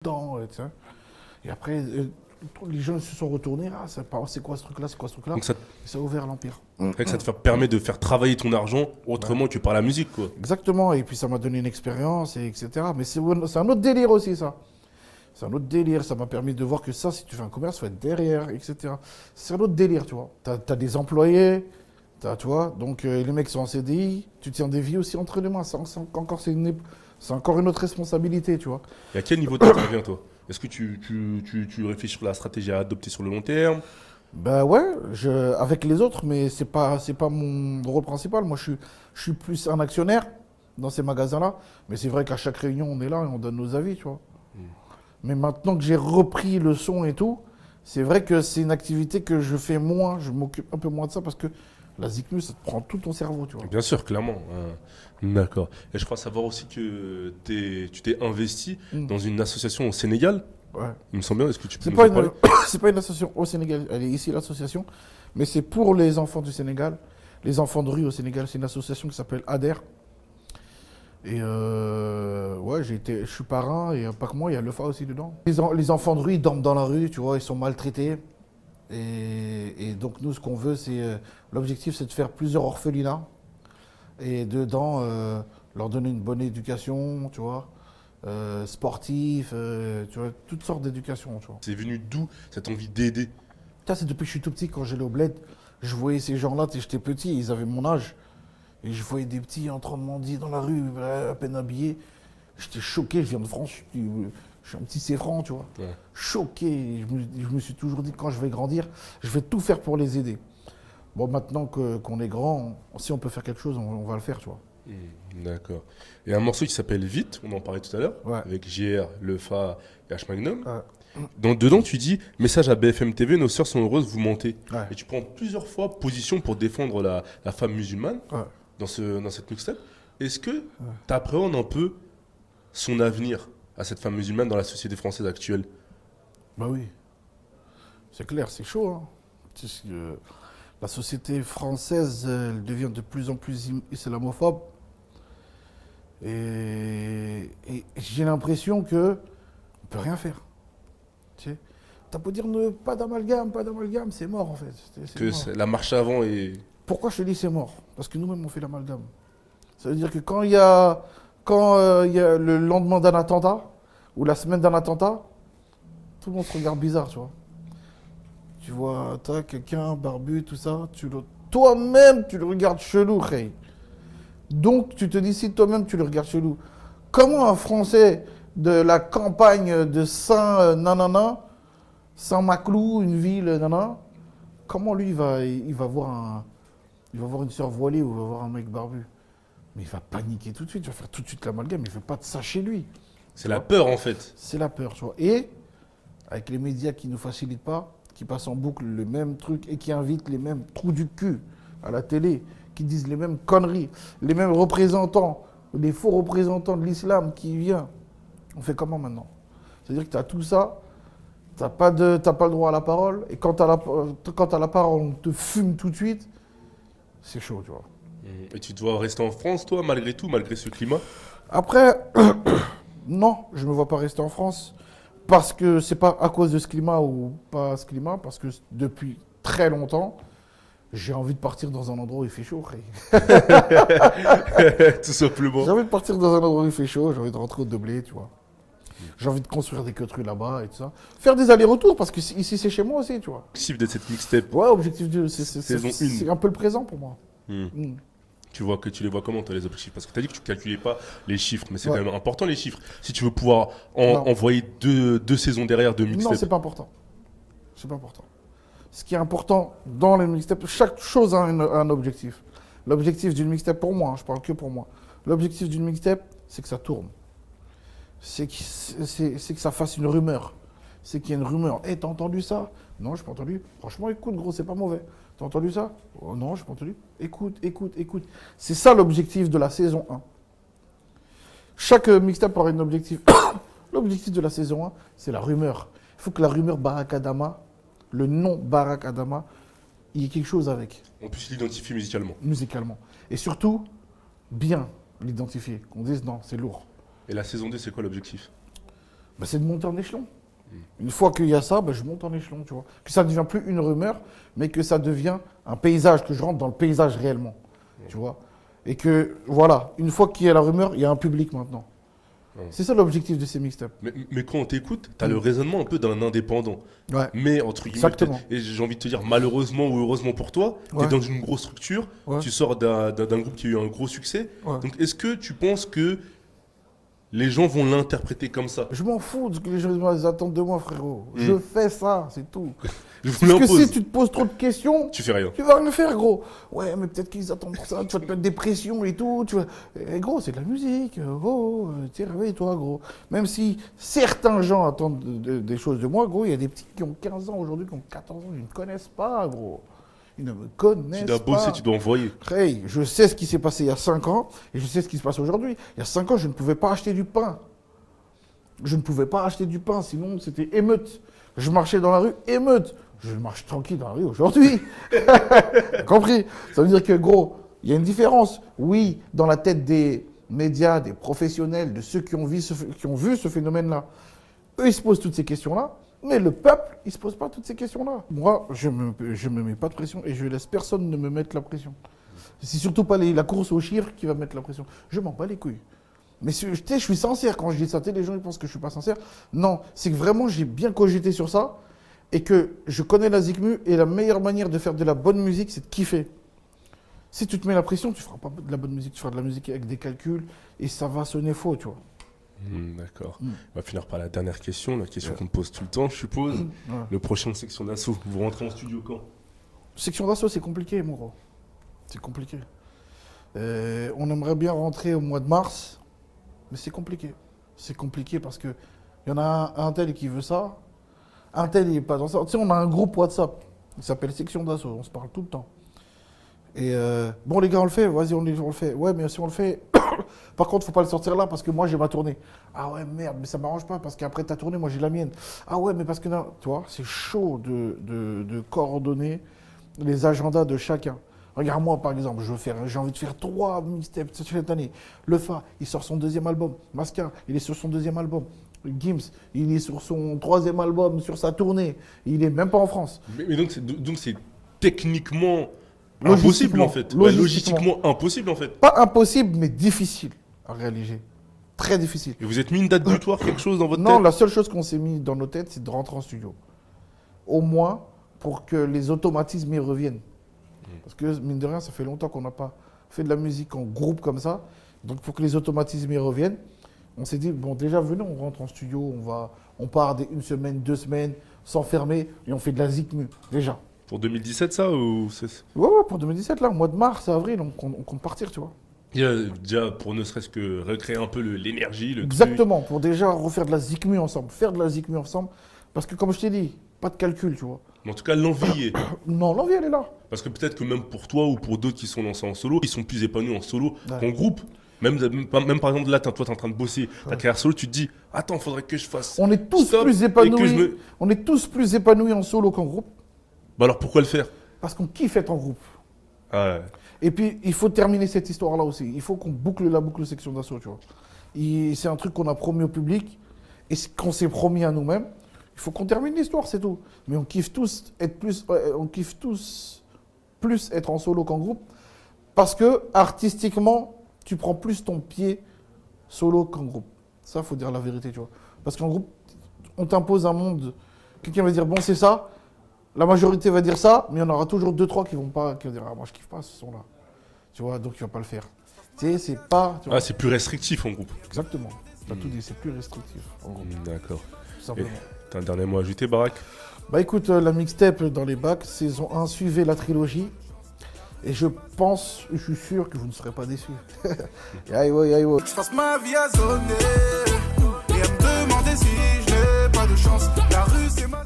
dedans, tu sais. Et après, les gens se sont retournés. Ah, c'est quoi ce truc-là? C'est quoi ce truc-là? Donc ça, Et ça a ouvert l'Empire. c'est vrai que ça te permet de faire travailler ton argent Ouais. autrement que par la musique, quoi. Exactement. Et puis ça m'a donné une expérience, et etc. Mais c'est un autre délire aussi, ça. C'est un autre délire. Ça m'a permis de voir que ça, si tu fais un commerce, il faut être derrière, etc. C'est un autre délire, tu vois. T'as des employés, tu vois. Donc les mecs sont en CDI. Tu tiens des vies aussi entre les mains. C'est encore une autre responsabilité, tu vois. Et à quel niveau tu interviens, toi? Est-ce que tu réfléchis sur la stratégie à adopter sur le long terme? Ben ouais, avec les autres, mais c'est pas mon rôle principal. Moi, je suis plus un actionnaire dans ces magasins-là. Mais c'est vrai qu'à chaque réunion, on est là et on donne nos avis, tu vois. Mais maintenant que j'ai repris le son et tout, c'est vrai que c'est une activité que je fais moins. Je m'occupe un peu moins de ça parce que la ZICMU, ça te prend tout ton cerveau, tu vois. Bien sûr, clairement, hein. D'accord. Et je crois savoir aussi que tu t'es investi Mm. dans une association au Sénégal. Ouais. Il me semble bien. Est-ce que tu peux C'est nous pas en une, parler? c'est pas une association au Sénégal. Elle est ici, l'association. Mais c'est pour les enfants du Sénégal. Les enfants de rue au Sénégal. C'est une association qui s'appelle ADER. Et ouais, je suis parrain et pas que moi, il y a Lefa aussi dedans. Les enfants de rue, ils dorment dans la rue, tu vois, ils sont maltraités. Et donc nous, ce qu'on veut, l'objectif, c'est de faire plusieurs orphelinats et dedans leur donner une bonne éducation, tu vois, sportif, tu vois, toutes sortes d'éducation, tu vois. C'est venu d'où cette envie d'aider? Ça, c'est depuis que je suis tout petit, quand j'allais au bled, je voyais ces gens-là, j'étais petit, ils avaient mon âge. Et je voyais des petits en train de mendier dans la rue, à peine habillés. J'étais choqué, je viens de France, je suis un petit Céfran, tu vois. Ouais. Choqué. Je me suis toujours dit que quand je vais grandir, je vais tout faire pour les aider. Bon, maintenant qu'on est grand, si on peut faire quelque chose, on va le faire, tu vois. D'accord. Et un morceau qui s'appelle Vite, on en parlait tout à l'heure, Ouais. avec JR, Lefa et H Magnum. Ouais. Dedans, tu dis message à BFM TV, nos sœurs sont heureuses, vous mentez. Ouais. Et tu prends plusieurs fois position pour défendre la femme musulmane Ouais. dans cette mixtape. Est-ce que tu appréhendes un peu son avenir à cette femme musulmane dans la société française actuelle? Bah oui. C'est clair, c'est chaud, hein. La société française, elle devient de plus en plus islamophobe. Et j'ai l'impression que on peut rien faire. Tu sais, t'as beau dire pas d'amalgame, c'est mort en fait. C'est Que mort. la marche avant est. Pourquoi je te dis c'est mort? Parce que nous-mêmes on fait l'amalgame. Ça veut dire que quand il y a le lendemain d'un attentat ou la semaine d'un attentat, tout le monde se regarde bizarre, tu vois. Tu vois, t'as quelqu'un barbu, tout ça, toi-même tu le regardes chelou, Khay. Donc tu te dis si toi-même tu le regardes chelou, comment un Français de la campagne de Saint-Nanana, Saint-Maclou, une ville, nanana, comment lui il va voir une sœur voilée ou il va voir un mec barbu? Mais il va paniquer tout de suite, il va faire tout de suite l'amalgame, il ne fait pas de ça chez lui. C'est Tu la vois. peur en fait. C'est la peur, tu vois. Et avec les médias qui ne nous facilitent pas, qui passent en boucle le même truc et qui invitent les mêmes trous du cul à la télé, qui disent les mêmes conneries, les mêmes représentants, les faux représentants de l'islam qui viennent. On fait comment maintenant? C'est-à-dire que tu as tout ça, t'as pas le droit à la parole, et quand tu as la parole, on te fume tout de suite, c'est chaud, tu vois. Et tu dois rester en France, toi, malgré tout, malgré ce climat? Après, non, je ne me vois pas rester en France, parce que c'est pas à cause de ce climat ou pas ce climat, parce que depuis très longtemps, j'ai envie de partir dans un endroit où il fait chaud, frère. Tout simplement. J'ai envie de partir dans un endroit où il fait chaud, j'ai envie de rentrer au Doblé, tu vois. J'ai envie de construire des queues là-bas et tout ça. Faire des allers-retours, parce que ici c'est chez moi aussi, tu vois. L'objectif de cette mixtape, Ouais, objectif saison 1. c'est un peu le présent pour moi. Hmm. Mm. Tu les vois comment, toi, les objectifs? Parce que tu as dit que tu calculais pas les chiffres, mais c'est Ouais. quand même important, les chiffres. Si tu veux pouvoir Non. envoyer deux saisons derrière de Non, mixtape. c'est pas important. C'est pas important. Ce qui est important dans les mixtapes, chaque chose a un objectif. L'objectif d'une mixtape pour moi, hein, je parle que pour moi. L'objectif d'une mixtape, c'est que ça tourne. C'est que ça fasse une rumeur. C'est qu'il y ait une rumeur. Hé, t'as entendu ça? Non, j'ai pas entendu. Franchement, écoute, gros, c'est pas mauvais. T'as entendu ça? Oh, non, j'ai pas entendu. Écoute, écoute, écoute. C'est ça l'objectif de la saison 1. Chaque mixtape aura un objectif. L'objectif de la saison 1, c'est la rumeur. Il faut que la rumeur Barack Adama, le nom Barack Adama, il y ait quelque chose avec, On puisse l'identifier musicalement. musicalement. Et surtout, bien l'identifier. Qu'on dise non, c'est lourd. Et la saison 2, c'est quoi l'objectif? bah, c'est de monter en échelon. Une fois qu'il y a ça, bah, je monte en échelon, tu vois. Que ça ne devient plus une rumeur, mais que ça devient un paysage, que je rentre dans le paysage réellement, tu vois. Et que, voilà, une fois qu'il y a la rumeur, il y a un public maintenant. C'est ça l'objectif de ces mixtapes. Mais quand on t'écoute, t'as le raisonnement un peu d'un indépendant. Ouais. Mais entre guillemets, Exactement. et j'ai envie de te dire malheureusement ou heureusement pour toi, Ouais. t'es dans une grosse structure, Ouais. tu sors d'un groupe qui a eu un gros succès. Ouais. Donc est-ce que tu penses que les gens vont l'interpréter comme ça? Je m'en fous de ce que les gens attendent de moi, frérot. Je fais ça, c'est tout. Je vous Parce que l'impose. si tu te poses trop de questions, Tu fais rien. tu vas rien faire, gros. Ouais, mais peut-être qu'ils attendent pour ça, tu vas te mettre des pressions et tout. Tu vas... Eh, gros, c'est de la musique. Oh, tiens, réveille-toi, gros. Même si certains gens attendent des choses de moi, gros, il y a des petits qui ont 15 ans aujourd'hui, qui ont 14 ans, ils ne me connaissent pas, gros. Ils ne me connaissent Tu pas. dois bosser, tu dois envoyer. Hey, je sais ce qui s'est passé il y a 5 ans et je sais ce qui se passe aujourd'hui. Il y a 5 ans, je ne pouvais pas acheter du pain. Je ne pouvais pas acheter du pain, sinon c'était émeute. Je marchais dans la rue, émeute. Je marche tranquille dans la rue aujourd'hui. T'as compris? Ça veut dire que, gros, il y a une différence. Oui, dans la tête des médias, des professionnels, de ceux qui ont vu ce phénomène-là. Eux, ils se posent toutes ces questions-là. Mais le peuple, il ne se pose pas toutes ces questions-là. Moi, je me mets pas de pression et je laisse personne ne me mettre la pression. C'est surtout pas la course au chir qui va me mettre la pression. Je m'en bats les couilles. Mais tu sais, je suis sincère quand je dis ça. Tu sais, les gens ils pensent que je suis pas sincère. Non, c'est que vraiment j'ai bien cogité sur ça et que je connais la Zikmu et la meilleure manière de faire de la bonne musique, c'est de kiffer. Si tu te mets la pression, tu feras pas de la bonne musique, tu feras de la musique avec des calculs et ça va sonner faux, tu vois. D'accord. On va finir par la dernière question, la question qu'on me pose tout le temps, je suppose. Ouais. Le prochain section d'assaut, vous rentrez en studio quand? Section d'assaut, c'est compliqué, mon gros. C'est compliqué. On aimerait bien rentrer au mois de mars, mais c'est compliqué. C'est compliqué parce qu'il y en a un tel qui veut ça, un tel il n'est pas dans ça. Tu sais, on a un groupe WhatsApp, il s'appelle Section d'assaut, on se parle tout le temps. Et bon, les gars, on le fait, vas-y, on le fait. Ouais, mais si on le fait, par contre, faut pas le sortir là parce que moi j'ai ma tournée. Ah ouais, merde, mais ça m'arrange pas parce qu'après ta tournée, moi j'ai la mienne. Ah ouais, mais parce que non, tu vois, c'est chaud de coordonner les agendas de chacun. Regarde-moi, par exemple, j'ai envie de faire 3 mixtapes cette année. Lefa, il sort son 2e album. Masca, il est sur son 2e album. Gims, il est sur son 3e album, sur sa tournée. Il est même pas en France. Mais donc c'est techniquement impossible en fait. Ouais, logistiquement impossible en fait. Pas impossible, mais difficile à réaliser. Très difficile. Et vous êtes mis une date butoir, quelque chose dans votre Non, tête? la seule chose qu'on s'est mis dans nos têtes, c'est de rentrer en studio. Au moins pour que les automatismes y reviennent. Parce que, mine de rien, ça fait longtemps qu'on n'a pas fait de la musique en groupe comme ça. Donc, pour que les automatismes y reviennent, on s'est dit, bon, déjà, venez, on rentre en studio, on part une semaine, 2 semaines, sans fermer, et on fait de la Zikmu, déjà. Pour 2017 ça ou c'est... Ouais, pour 2017, là, au mois de mars, avril, on compte partir, tu vois. Déjà pour ne serait-ce que recréer un peu l'énergie, le Exactement, pour déjà refaire de la Zikmu ensemble, faire de la Zikmu ensemble. Parce que, comme je t'ai dit, pas de calcul, tu vois. Mais en tout cas, l'envie est. Non, l'envie, elle est là. Parce que peut-être que même pour toi ou pour d'autres qui sont lancés en solo, ils sont plus épanouis en solo Ouais. qu'en groupe. Même par exemple, là, toi, tu es en train de bosser ta carrière solo, tu te dis, attends, faudrait que je fasse. On est tous stop plus et que épanouis. je me- On est tous plus épanouis en solo qu'en groupe. Bah alors pourquoi le faire? Parce qu'on kiffe être en groupe. Ah ouais. Et puis, il faut terminer cette histoire-là aussi. Il faut qu'on boucle la boucle section d'assaut, tu vois. C'est un truc qu'on a promis au public et qu'on s'est promis à nous-mêmes. Il faut qu'on termine l'histoire, c'est tout. Mais on kiffe tous plus être en solo qu'en groupe parce que artistiquement, tu prends plus ton pied solo qu'en groupe. Ça, faut dire la vérité, tu vois. Parce qu'en groupe, on t'impose un monde. Quelqu'un va dire bon, c'est ça. La majorité va dire ça, mais il y en aura toujours 2-3 qui vont dire ah, moi je kiffe pas ce son-là. Tu vois, donc il va pas le faire. Tu sais, c'est pas. Tu vois. Ah, c'est plus restrictif en groupe. Exactement. T'as tout dit, c'est plus restrictif en groupe. D'accord. Tout simplement. T'as un dernier mot à ajouter, Barak? Bah écoute, la mixtape dans les bacs, saison 1, suivez la trilogie. Et je suis sûr que vous ne serez pas déçus. Aïe, aïe, aïe. Je passe ma vie à zoner et à me demander si je n'ai pas de chance. La rue c'est ma